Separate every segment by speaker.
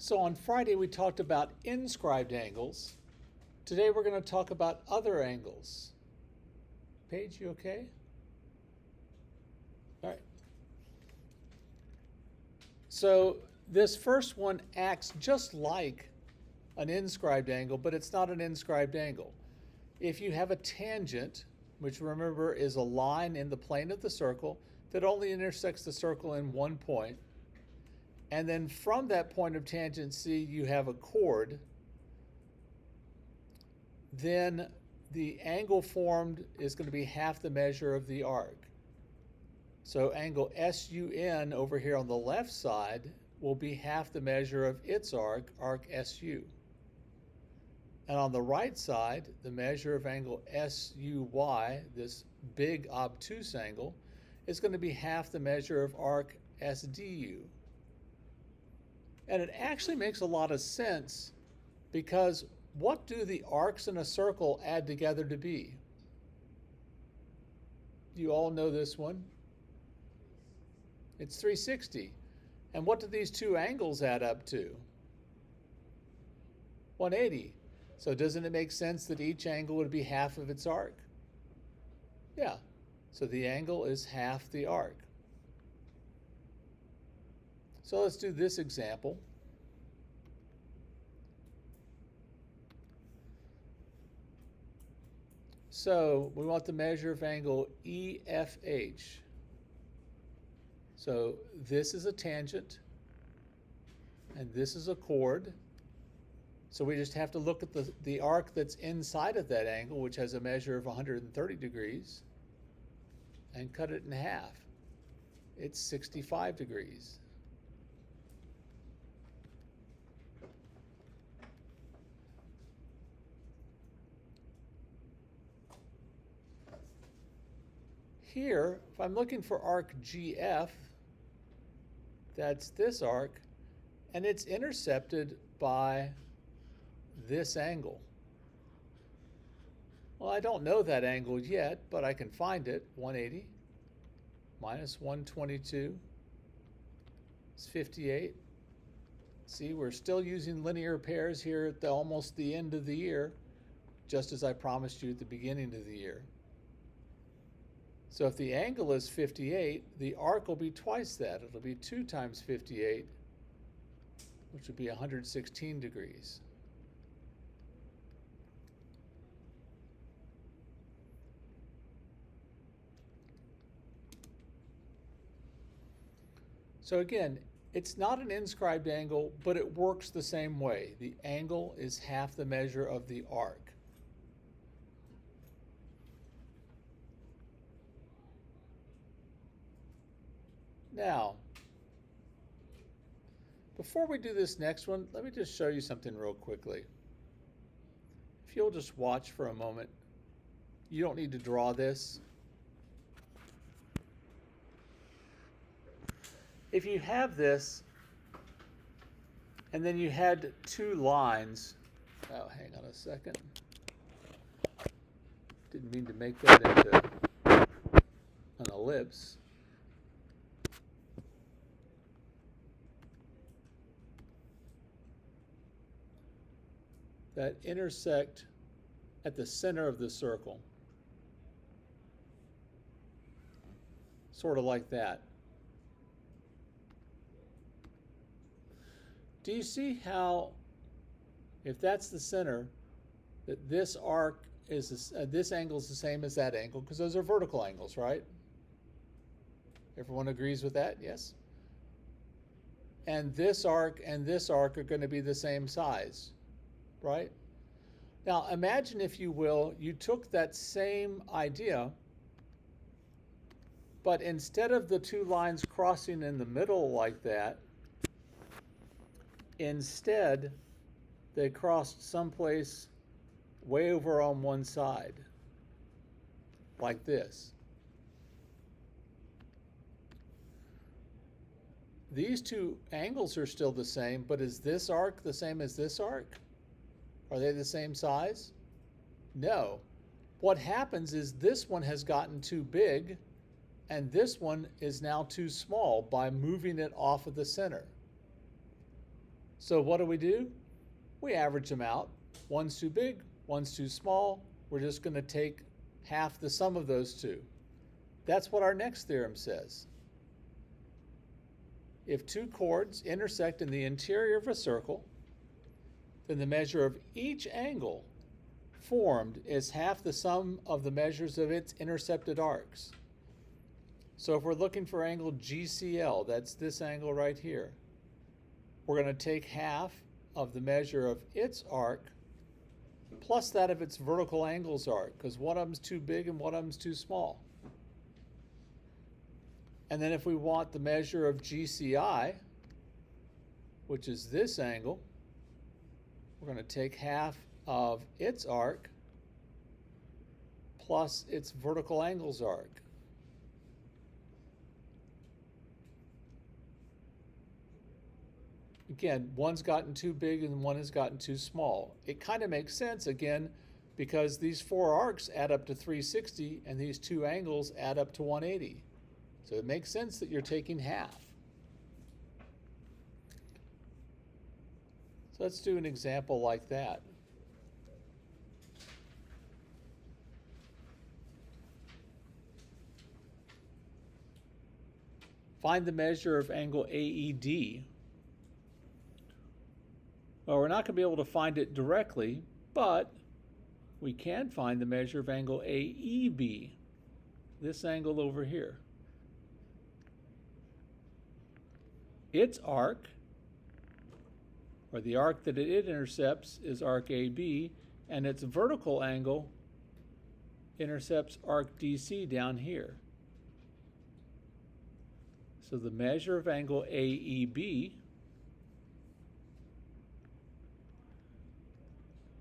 Speaker 1: So on Friday we talked about inscribed angles. Today we're going to talk about other angles. Paige, you okay? All right. So this first one acts just like an inscribed angle, but it's not an inscribed angle. If you have a tangent, which remember is a line in the plane of the circle that only intersects the circle in one point, and then from that point of tangency you have a chord, then the angle formed is going to be half the measure of the arc. So angle SUN over here on the left side will be half the measure of its arc, arc SU. And on the right side, the measure of angle SUY, this big obtuse angle, is going to be half the measure of arc SDU. And it actually makes a lot of sense because what do the arcs in a circle add together to be? You all know this one. It's 360. And what do these two angles add up to? 180. So doesn't it make sense that each angle would be half of its arc? Yeah. So the angle is half the arc. So let's do this example. So we want the measure of angle EFH. So this is a tangent, and this is a chord. So we just have to look at the arc that's inside of that angle, which has a measure of 130 degrees, and cut it in half. It's 65 degrees. Here, if I'm looking for arc GF, that's this arc, and it's intercepted by this angle. Well, I don't know that angle yet, but I can find it. 180 minus 122 is 58. See, we're still using linear pairs here at almost the end of the year, just as I promised you at the beginning of the year. So if the angle is 58, the arc will be twice that. It'll be 2 times 58, which would be 116 degrees. So again, it's not an inscribed angle, but it works the same way. The angle is half the measure of the arc. Now, before we do this next one, let me just show you something real quickly. If you'll just watch for a moment. You don't need to draw this. If you have this, and then you had two lines, oh, hang on a second. Didn't mean to make that into an ellipse. That intersect at the center of the circle. Sort of like that. Do you see how, if that's the center, that this arc is, this angle is the same as that angle, because those are vertical angles, right? Everyone agrees with that? Yes? And this arc are going to be the same size, right? Now imagine, if you will, you took that same idea, but instead of the two lines crossing in the middle like that, instead they crossed someplace way over on one side, like this. These two angles are still the same, but is this arc the same as this arc? Are they the same size? No. What happens is this one has gotten too big, and this one is now too small by moving it off of the center. So what do? We average them out. One's too big, one's too small. We're just going to take half the sum of those two. That's what our next theorem says. If two chords intersect in the interior of a circle, then the measure of each angle formed is half the sum of the measures of its intercepted arcs. So if we're looking for angle GCL, that's this angle right here, we're going to take half of the measure of its arc plus that of its vertical angles arc, because one of them's too big and one of them's too small. And then if we want the measure of GCI, which is this angle, we're going to take half of its arc plus its vertical angles arc. Again, one's gotten too big and one has gotten too small. It kind of makes sense, again, because these four arcs add up to 360 and these two angles add up to 180. So it makes sense that you're taking half. So let's do an example like that. Find the measure of angle AED. Well, we're not going to be able to find it directly, but we can find the measure of angle AEB, this angle over here. Its arc, or the arc that it intercepts, is arc AB, and its vertical angle intercepts arc DC down here. So the measure of angle AEB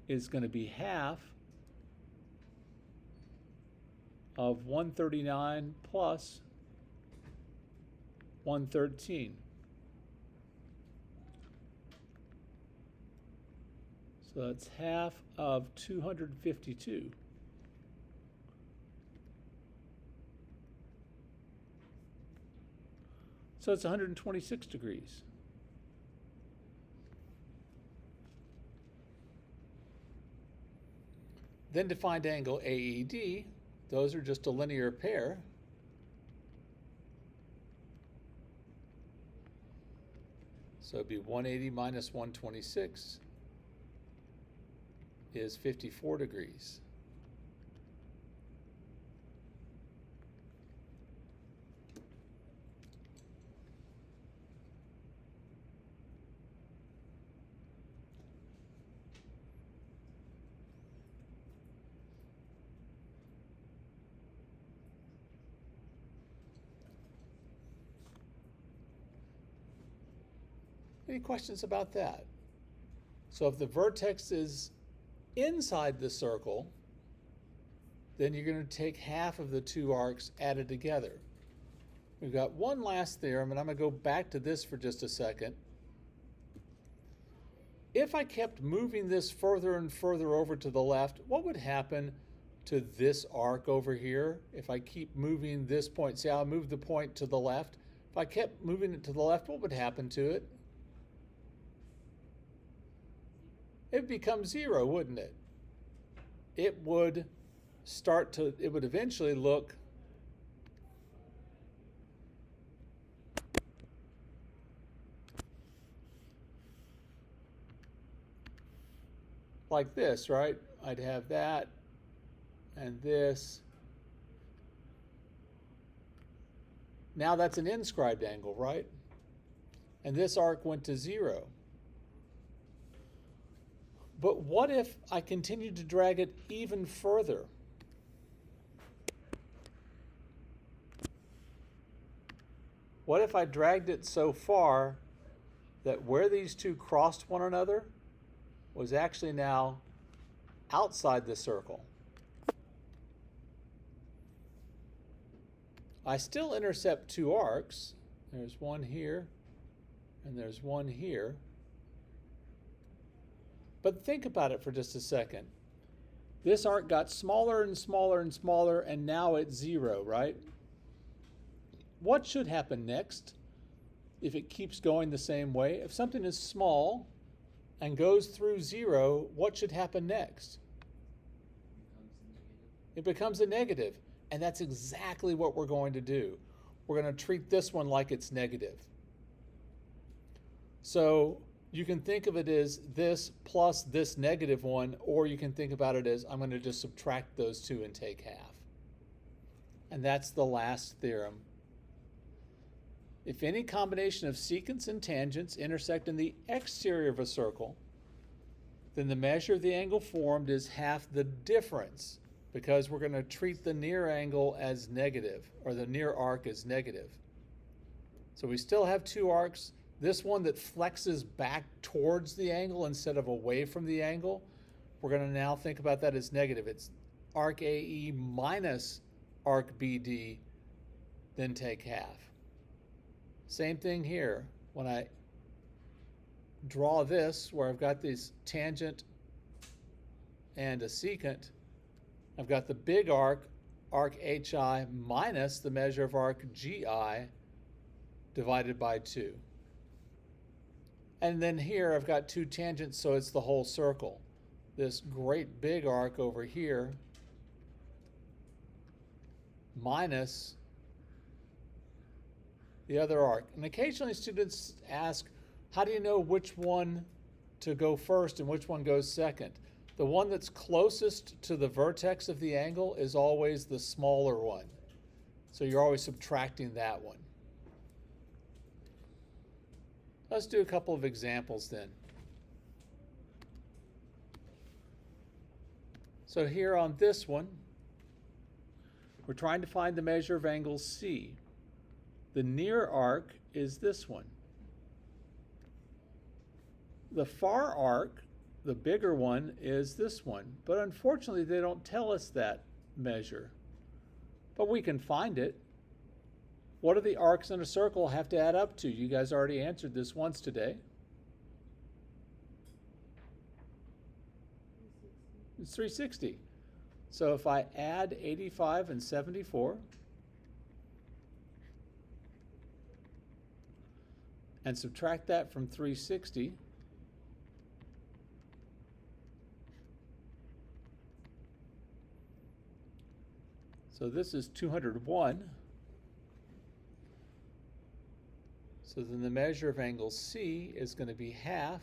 Speaker 1: is going to be half of 139 plus 113. So that's half of 252. So it's 126 degrees. Then to find angle AED, those are just a linear pair. So it'd be 180 minus 126 is 54 degrees. Any questions about that? So if the vertex is inside the circle, then you're going to take half of the two arcs added together. We've got one last theorem, and I'm going to go back to this for just a second. If I kept moving this further and further over to the left, what would happen to this arc over here? If I keep moving this point, see how I moved the point to the left? If I kept moving it to the left, what would happen to it? It would become zero, wouldn't it? It would eventually look like this, right? I'd have that and this. Now that's an inscribed angle, right? And this arc went to zero. But what if I continued to drag it even further? What if I dragged it so far that where these two crossed one another was actually now outside the circle? I still intercept two arcs. There's one here and there's one here. But think about it for just a second. This arc got smaller and smaller and smaller, and now it's zero, right? What should happen next if it keeps going the same way? If something is small and goes through 0, what should happen next? It becomes a negative. And that's exactly what we're going to do. We're going to treat this one like it's negative. So you can think of it as this plus this negative one, or you can think about it as I'm going to just subtract those two and take half. And that's the last theorem. If any combination of secants and tangents intersect in the exterior of a circle, then the measure of the angle formed is half the difference, because we're going to treat the near angle as negative, or the near arc as negative. So we still have two arcs. This one that flexes back towards the angle instead of away from the angle, we're going to now think about that as negative. It's arc AE minus arc BD, then take half. Same thing here. When I draw this, where I've got this tangent and a secant, I've got the big arc, arc HI, minus the measure of arc GI divided by 2. And then here I've got two tangents, so it's the whole circle. This great big arc over here minus the other arc. And occasionally students ask, how do you know which one to go first and which one goes second? The one that's closest to the vertex of the angle is always the smaller one. So you're always subtracting that one. Let's do a couple of examples then. So here on this one, we're trying to find the measure of angle C. The near arc is this one. The far arc, the bigger one, is this one. But unfortunately, they don't tell us that measure. But we can find it. What do the arcs in a circle have to add up to? You guys already answered this once today. It's 360. So if I add 85 and 74, and subtract that from 360, so this is 201. So then the measure of angle C is going to be half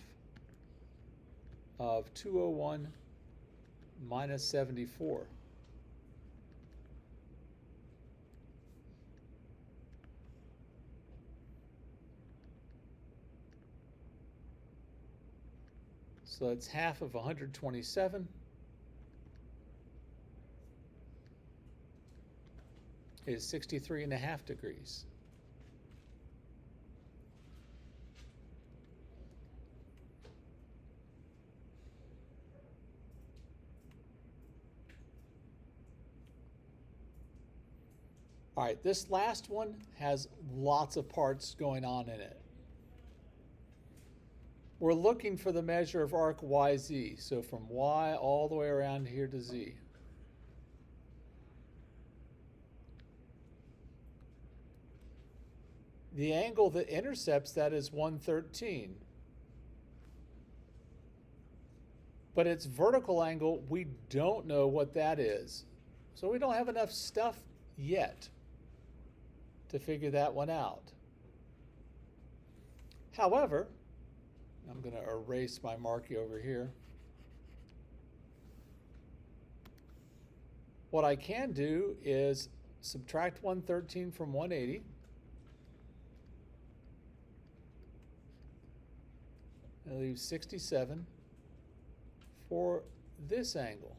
Speaker 1: of 201 minus 74. So that's half of 127 is 63.5 degrees. All right, this last one has lots of parts going on in it. We're looking for the measure of arc YZ, so from Y all the way around here to Z. The angle that intercepts that is 113. But its vertical angle, we don't know what that is. So we don't have enough stuff yet to figure that one out. However, I'm going to erase my marquee over here. What I can do is subtract 113 from 180. I leave 67 for this angle.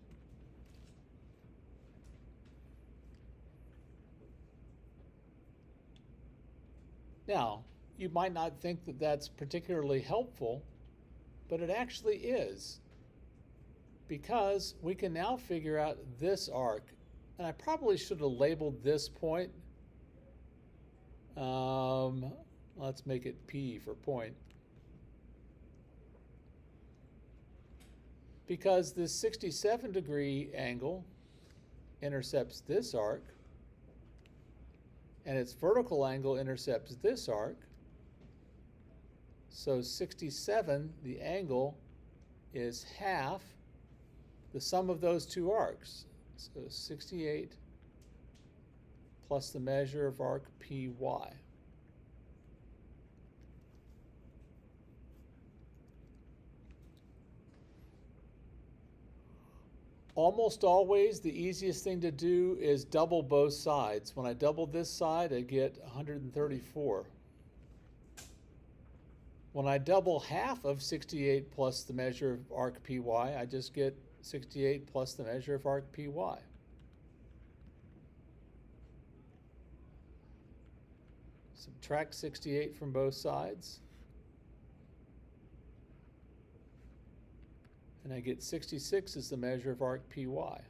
Speaker 1: Now, you might not think that that's particularly helpful, but it actually is, because we can now figure out this arc. And I probably should have labeled this point. Let's make it P for point. Because this 67-degree angle intercepts this arc, and its vertical angle intercepts this arc. So 67, the angle, is half the sum of those two arcs. So 68 plus the measure of arc PY. Almost always, the easiest thing to do is double both sides. When I double this side, I get 134. When I double half of 68 plus the measure of arc PY, I just get 68 plus the measure of arc PY. Subtract 68 from both sides. And I get 66 as the measure of arc PY.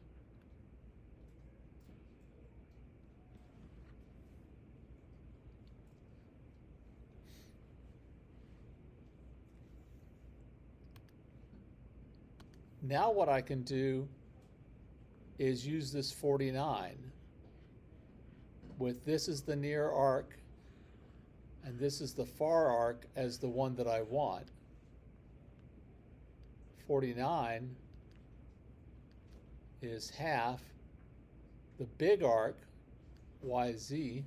Speaker 1: Now what I can do is use this 49 with this is the near arc and this is the far arc as the one that I want. 49 is half the big arc, YZ,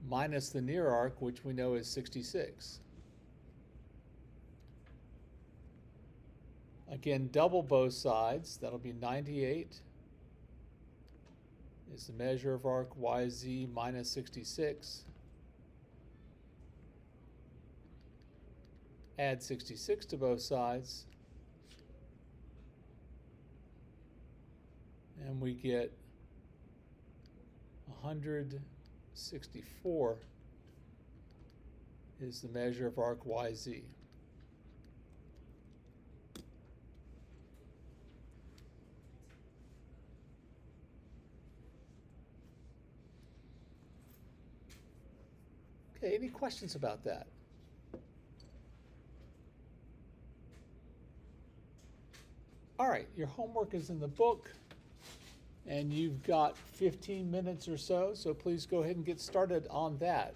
Speaker 1: minus the near arc, which we know is 66. Again, double both sides. That'll be 98 is the measure of arc YZ minus 66. Add 66 to both sides, and we get 164 is the measure of arc YZ. Okay, any questions about that? All right, your homework is in the book, and you've got 15 minutes or so please go ahead and get started on that.